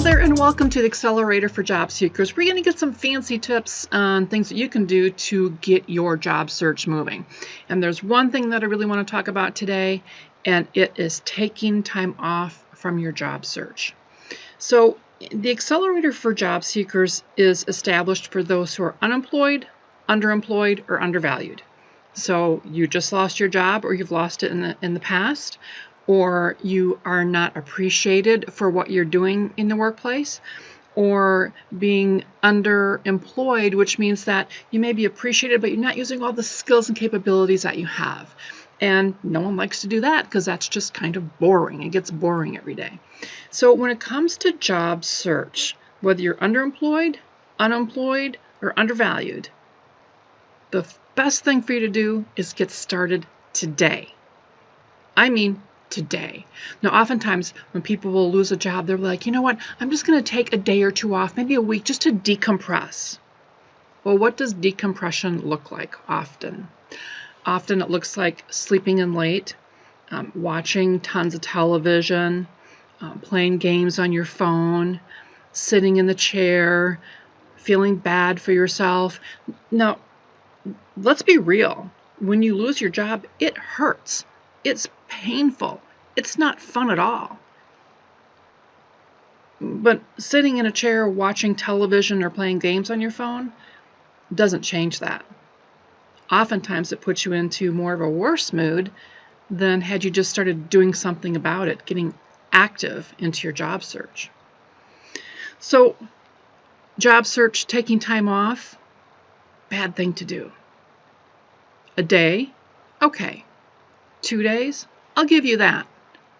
there, and welcome to the Accelerator for Job Seekers. We're going to get some fancy tips on things that you can do to get your job search moving. And there's one thing that I really want to talk about today, and it is taking time off from your job search. So the Accelerator for Job Seekers is established for those who are unemployed, underemployed, or undervalued. So you just lost your job, or you've lost it in the past, or you are not appreciated for what you're doing in the workplace, or being underemployed, which means that you may be appreciated, but you're not using all the skills and capabilities that you have. And no one likes to do that because that's just kind of boring. It gets boring every day. So when it comes to job search, whether you're underemployed, unemployed, or undervalued, the best thing for you to do is get started today. I mean, today. Now, oftentimes when people will lose a job, they're like, you know what, I'm just going to take a day or two off, maybe a week, just to decompress. Well, what does decompression look like often? Often it looks like sleeping in late, watching tons of television, playing games on your phone, sitting in the chair, feeling bad for yourself. Now, let's be real. When you lose your job, it hurts. It's painful. It's not fun at all. But sitting in a chair watching television or playing games on your phone doesn't change that. Oftentimes it puts you into more of a worse mood than had you just started doing something about it, getting active into your job search. So, job search, taking time off, bad thing to do. A day, okay. 2 days, I'll give you that.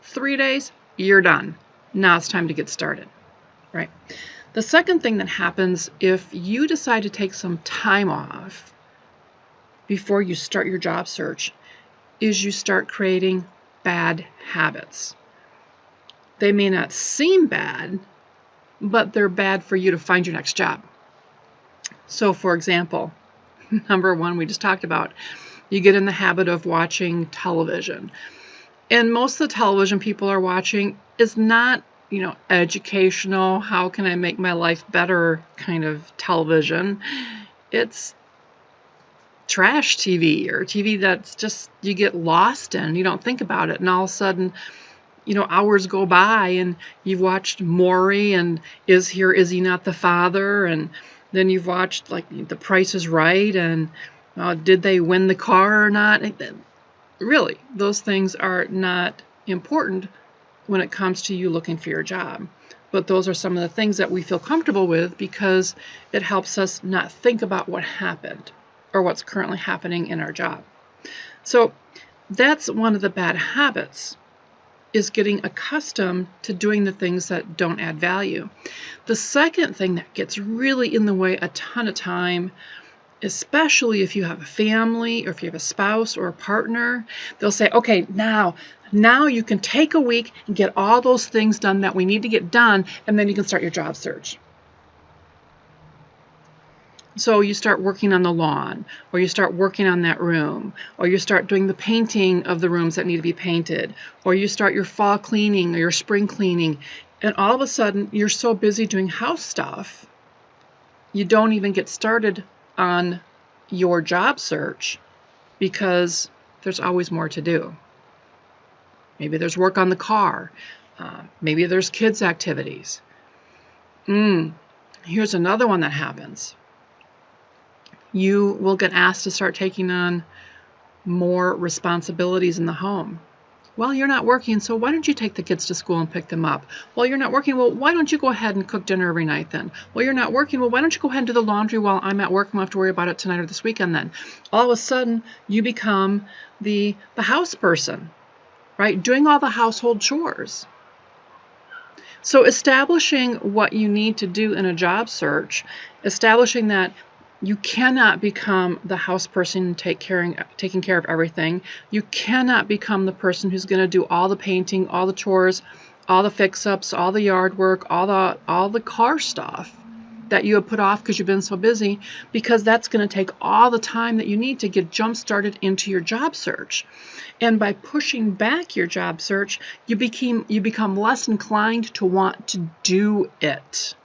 3 days, you're done. Now it's time to get started, right? The second thing that happens if you decide to take some time off before you start your job search is you start creating bad habits. They may not seem bad, but they're bad for you to find your next job. So, for example, number one, we just talked about, you get in the habit of watching television. And most of the television people are watching is not, educational, how can I make my life better kind of television. It's trash TV, or TV that's just you get lost in. You don't think about it. And all of a sudden, hours go by and you've watched Maury and Is He or Is He Not the Father? And then you've watched like The Price is Right and did they win the car or not? Really, those things are not important when it comes to you looking for your job. But those are some of the things that we feel comfortable with because it helps us not think about what happened or what's currently happening in our job. So that's one of the bad habits, is getting accustomed to doing the things that don't add value. The second thing that gets really in the way a ton of time, especially if you have a family or if you have a spouse or a partner, they'll say, okay, now you can take a week and get all those things done that we need to get done, and then you can start your job search. So you start working on the lawn, or you start working on that room, or you start doing the painting of the rooms that need to be painted, or you start your fall cleaning or your spring cleaning, and all of a sudden you're so busy doing house stuff, you don't even get started on your job search because there's always more to do. Maybe there's work on the car. Maybe there's kids' activities. Here's another one that happens. You will get asked to start taking on more responsibilities in the home. Well, you're not working, so why don't you take the kids to school and pick them up? Well, you're not working. Well, why don't you go ahead and cook dinner every night then? Well, you're not working. Well, why don't you go ahead and do the laundry while I'm at work and we'll have to worry about it tonight or this weekend then? All of a sudden, you become the house person, right? Doing all the household chores. So establishing what you need to do in a job search, establishing that you cannot become the house person taking care of everything. You cannot become the person who's going to do all the painting, all the chores, all the fix-ups, all the yard work, all the car stuff. that you have put off because you've been so busy, because that's going to take all the time that you need to get jump started into your job search. And by pushing back your job search, you become less inclined to want to do it.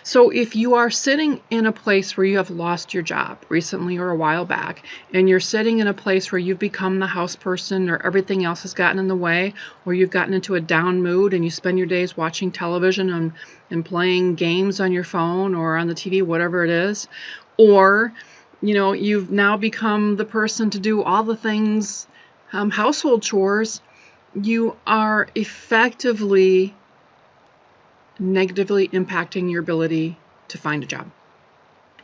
So if you are sitting in a place where you have lost your job recently or a while back, and you're sitting in a place where you've become the house person, or everything else has gotten in the way, or you've gotten into a down mood and you spend your days watching television and playing games on your phone or on the TV, whatever it is, or you've now become the person to do all the things, household chores, you are effectively negatively impacting your ability to find a job.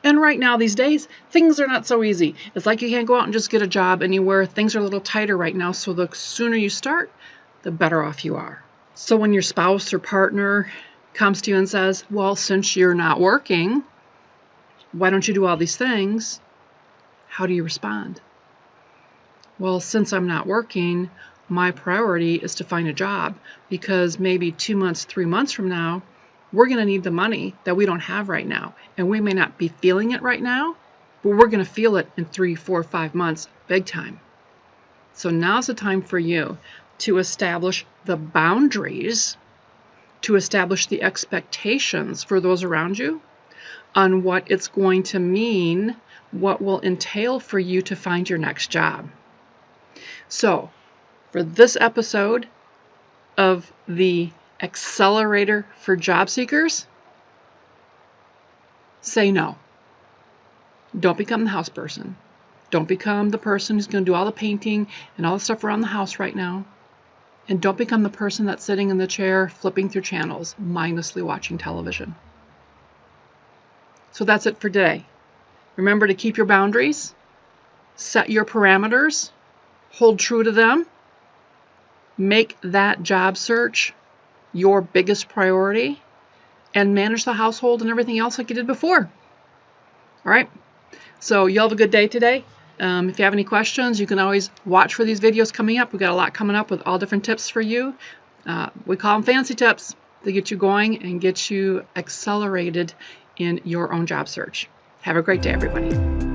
And right now, these days, things are not so easy. It's like you can't go out and just get a job anywhere. Things are a little tighter right now, so the sooner you start, the better off you are. So when your spouse or partner comes to you and says, well, since you're not working, why don't you do all these things? How do you respond? Well, since I'm not working, my priority is to find a job, because maybe 2 months, 3 months from now, we're going to need the money that we don't have right now. And we may not be feeling it right now, but we're going to feel it in 3, 4, 5 months, big time. So now's the time for you to establish the boundaries, to establish the expectations for those around you on what it's going to mean, what will entail for you to find your next job. So, for this episode of the Accelerator for Job Seekers, say no. Don't become the house person. Don't become the person who's going to do all the painting and all the stuff around the house right now. And don't become the person that's sitting in the chair flipping through channels, mindlessly watching television. So that's it for today. Remember to keep your boundaries, set your parameters, hold true to them. Make that job search your biggest priority, and manage the household and everything else like you did before. All right. So you have a good day today. If you have any questions, you can always watch for these videos coming up. We've got a lot coming up with all different tips for you. We call them fancy tips to get you going and get you accelerated in your own job search. Have a great day, everybody.